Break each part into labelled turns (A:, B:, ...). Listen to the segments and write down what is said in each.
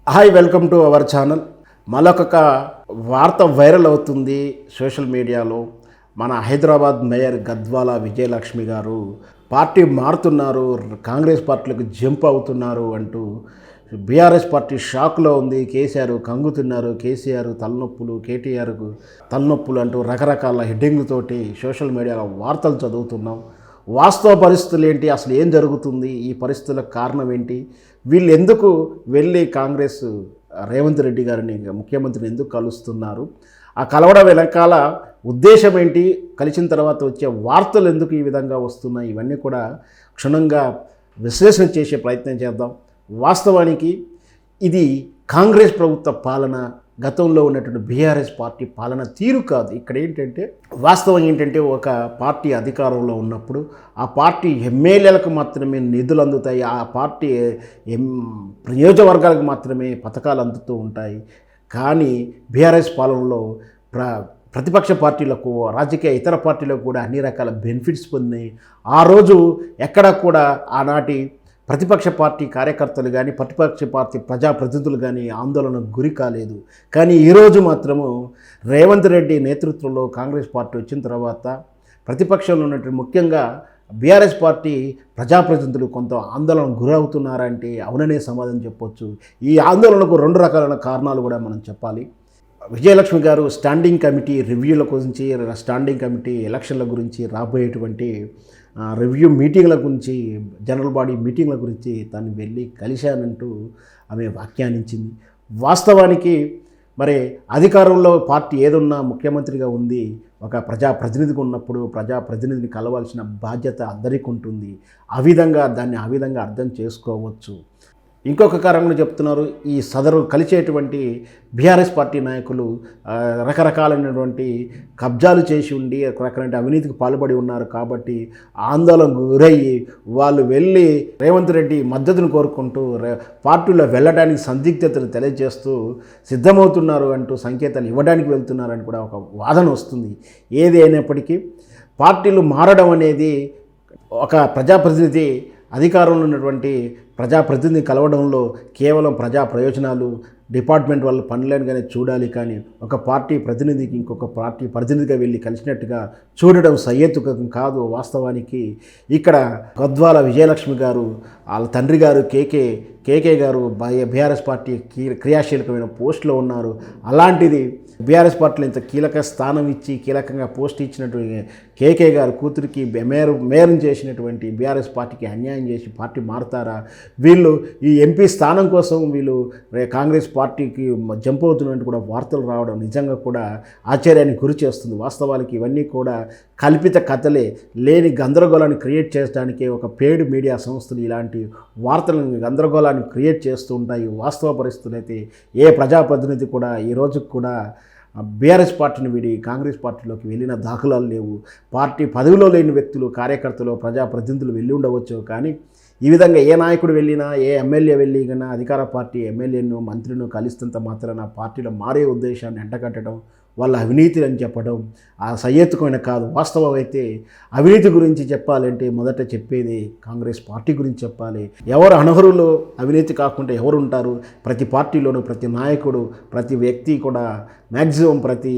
A: Hi, welcome to our channel. మరొక వార్త viral అవుతుంది సోషల్ మీడియాలో. మన హైదరాబాద్ మేయర్ గద్వాల విజయలక్ష్మి గారు పార్టీ మారుతున్నారు, కాంగ్రెస్ పార్టీలకు జంప్ అవుతున్నారు అంటూ బీఆర్ఎస్ పార్టీ షాక్లో ఉంది. కేసీఆర్ కంగుతున్నారు, కేసీఆర్ తలనొప్పులు, కేటీఆర్కు తలనొప్పులు అంటూ రకరకాల హెడ్డింగ్లతోటి సోషల్ మీడియాలో వార్తలు చదువుతున్నాం. వాస్తవ పరిస్థితులు ఏంటి, అసలు ఏం జరుగుతుంది, ఈ పరిస్థితులకు కారణం ఏంటి, వీళ్ళు ఎందుకు వెళ్ళి కాంగ్రెస్ రేవంత్ రెడ్డి గారిని ముఖ్యమంత్రిని ఎందుకు కలుస్తున్నారు, ఆ కలవడం వెనకాల ఉద్దేశం ఏంటి, కలిసిన తర్వాత వచ్చే వార్తలు ఎందుకు ఈ విధంగా వస్తున్నాయి, ఇవన్నీ కూడా క్షుణ్ణంగా విశ్లేషణ చేసే ప్రయత్నం చేద్దాం. వాస్తవానికి ఇది కాంగ్రెస్ ప్రభుత్వ పాలన, గతంలో ఉన్నటువంటి బీఆర్ఎస్ పార్టీ పాలన తీరు కాదు. ఇక్కడ ఏంటంటే వాస్తవం ఏంటంటే, ఒక పార్టీ అధికారంలో ఉన్నప్పుడు ఆ పార్టీ ఎమ్మెల్యేలకు మాత్రమే నిధులు అందుతాయి, ఆ పార్టీ నియోజకవర్గాలకు మాత్రమే పథకాలు అందుతూ ఉంటాయి. కానీ బీఆర్ఎస్ పాలనలో ప్రతిపక్ష పార్టీలకు, రాజకీయ ఇతర పార్టీలకు కూడా అన్ని రకాల బెనిఫిట్స్ పొందినాయి. ఆ రోజు ఎక్కడా కూడా ఆనాటి ప్రతిపక్ష పార్టీ కార్యకర్తలు కానీ, ప్రతిపక్ష పార్టీ ప్రజాప్రతినిధులు కానీ ఆందోళనకు గురి కాలేదు. కానీ ఈరోజు మాత్రము రేవంత్ రెడ్డి నేతృత్వంలో కాంగ్రెస్ పార్టీ వచ్చిన తర్వాత ప్రతిపక్షంలో ఉన్నటువంటి ముఖ్యంగా బీఆర్ఎస్ పార్టీ ప్రజాప్రతినిధులు కొంత ఆందోళనకు గురవుతున్నారంటే అవుననే సమాధానం చెప్పొచ్చు. ఈ ఆందోళనకు రెండు రకాలైన కారణాలు కూడా మనం చెప్పాలి. విజయలక్ష్మి గారు స్టాండింగ్ కమిటీ రివ్యూల గురించి, స్టాండింగ్ కమిటీ ఎలక్షన్ల గురించి, రాబోయేటువంటి రివ్యూ మీటింగ్ల గురించి, జనరల్ బాడీ మీటింగ్ల గురించి తను వెళ్ళి కలిశానంటూ ఆమె వ్యాఖ్యానించింది. వాస్తవానికి మరి అధికారంలో పార్టీ ఏదున్నా ముఖ్యమంత్రిగా ఉంది, ఒక ప్రజాప్రతినిధిగా ఉన్నప్పుడు ప్రజాప్రతినిధిని కలవాల్సిన బాధ్యత అందరికీ ఉంటుంది. ఆ విధంగా అర్థం చేసుకోవచ్చు. ఇంకొక కారణంగా చెప్తున్నారు, ఈ సదరు కలిసేటువంటి బీఆర్ఎస్ పార్టీ నాయకులు రకరకాలైనటువంటి కబ్జాలు చేసి ఉండి రకరకాల అవినీతికి పాల్పడి ఉన్నారు కాబట్టి ఆందోళనకు గురయ్యి వాళ్ళు వెళ్ళి రేవంత్ రెడ్డి మద్దతును కోరుకుంటూ పార్టీలో వెళ్ళడానికి సందిగ్ధతను తెలియజేస్తూ సిద్ధమవుతున్నారు అంటూ సంకేతాలు ఇవ్వడానికి వెళ్తున్నారని కూడా ఒక వాదన వస్తుంది. ఏది అయినప్పటికీ పార్టీలు మారడం అనేది, ఒక ప్రజాప్రతినిధి అధికారంలో ఉన్నటువంటి ప్రజాప్రతినిధిని కలవడంలో కేవలం ప్రజా ప్రయోజనాలు, డిపార్ట్మెంట్ వాళ్ళ పనులను కానీ చూడాలి. కానీ ఒక పార్టీ ప్రతినిధికి ఇంకొక పార్టీ ప్రతినిధిగా వెళ్ళి కలిసినట్టుగా చూడడం సహేతుకం కాదు. వాస్తవానికి ఇక్కడ గద్వాల విజయలక్ష్మి గారు, వాళ్ళ తండ్రి గారు కేకే గారు బీఆర్ఎస్ పార్టీ క్రియాశీలకమైన పోస్టులో ఉన్నారు. అలాంటిది బీఆర్ఎస్ పార్టీలో ఇంత కీలక స్థానం ఇచ్చి కీలకంగా పోస్ట్ ఇచ్చినటువంటి కేకే గారు కూతురికి మేయర్ని చేసినటువంటి బీఆర్ఎస్ పార్టీకి అన్యాయం చేసి పార్టీ మారుతారా? వీళ్ళు ఈ ఎంపీ స్థానం కోసం వీళ్ళు కాంగ్రెస్ పార్టీకి జంప్ అవుతున్నట్టు కూడా వార్తలు రావడం నిజంగా కూడా ఆశ్చర్యానికి గురి చేస్తుంది. వాస్తవానికి ఇవన్నీ కూడా కల్పిత కథలే, లేని గందరగోళాన్ని క్రియేట్ చేయడానికే ఒక పెయిడ్ మీడియా సంస్థలు ఇలాంటి వార్తలను గందరగోళాన్ని క్రియేట్ చేస్తూ ఉంటాయి. వాస్తవ పరిస్థితులు అయితే ఏ ప్రజాప్రతినిధి కూడా ఈ రోజుకు కూడా బీఆర్ఎస్ పార్టీని వీడి కాంగ్రెస్ పార్టీలోకి వెళ్ళిన దాఖలాలు లేవు. పార్టీ పదవిలో లేని వ్యక్తులు, కార్యకర్తలు, ప్రజాప్రతినిధులు వెళ్ళి ఉండవచ్చు. కానీ ఈ విధంగా ఏ నాయకుడు వెళ్ళినా, ఏ ఎమ్మెల్యే వెళ్ళి కన్నా అధికార పార్టీ ఎమ్మెల్యేను, మంత్రిను కలిస్తున్నంత మాత్రాన పార్టీలో మారే ఉద్దేశాన్ని ఎంటకట్టడం, వాళ్ళ అవినీతి అని చెప్పడం ఆ సహేతుకమైన కాదు. వాస్తవం అయితే అవినీతి గురించి చెప్పాలంటే మొదట చెప్పేది కాంగ్రెస్ పార్టీ గురించి చెప్పాలి. ఎవరు అనర్హులు, అవినీతి కాకుండా ఎవరు ఉంటారు? ప్రతి పార్టీలోనూ ప్రతి నాయకుడు, ప్రతి వ్యక్తి కూడా మ్యాక్సిమం ప్రతి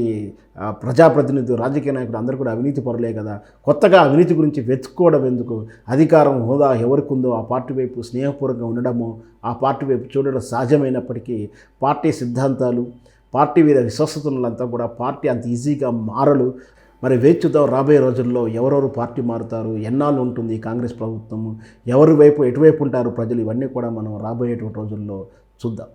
A: ప్రజాప్రతినిధి, రాజకీయ నాయకుడు అందరూ కూడా అవినీతి పరులే కదా. కొత్తగా అవినీతి గురించి వెతుక్కోవడం ఎందుకు? అధికారం, హోదా ఎవరికి ఉందో ఆ పార్టీ వైపు స్నేహపూర్వకంగా ఉండడము, ఆ పార్టీ వైపు చూడడం సహజమైనప్పటికీ పార్టీ సిద్ధాంతాలు, పార్టీ మీద విశ్వసతులంతా కూడా పార్టీ అంత ఈజీగా మారలు. మరి వేచి చూద్దాం రాబోయే రోజుల్లో ఎవరెవరు పార్టీ మారుతారు, ఎన్నాళ్ళు ఉంటుంది కాంగ్రెస్ ప్రభుత్వము, ఎవరి వైపు ఎటువైపు ఉంటారు ప్రజలు, ఇవన్నీ కూడా మనం రాబోయేటువంటి రోజుల్లో చూద్దాం.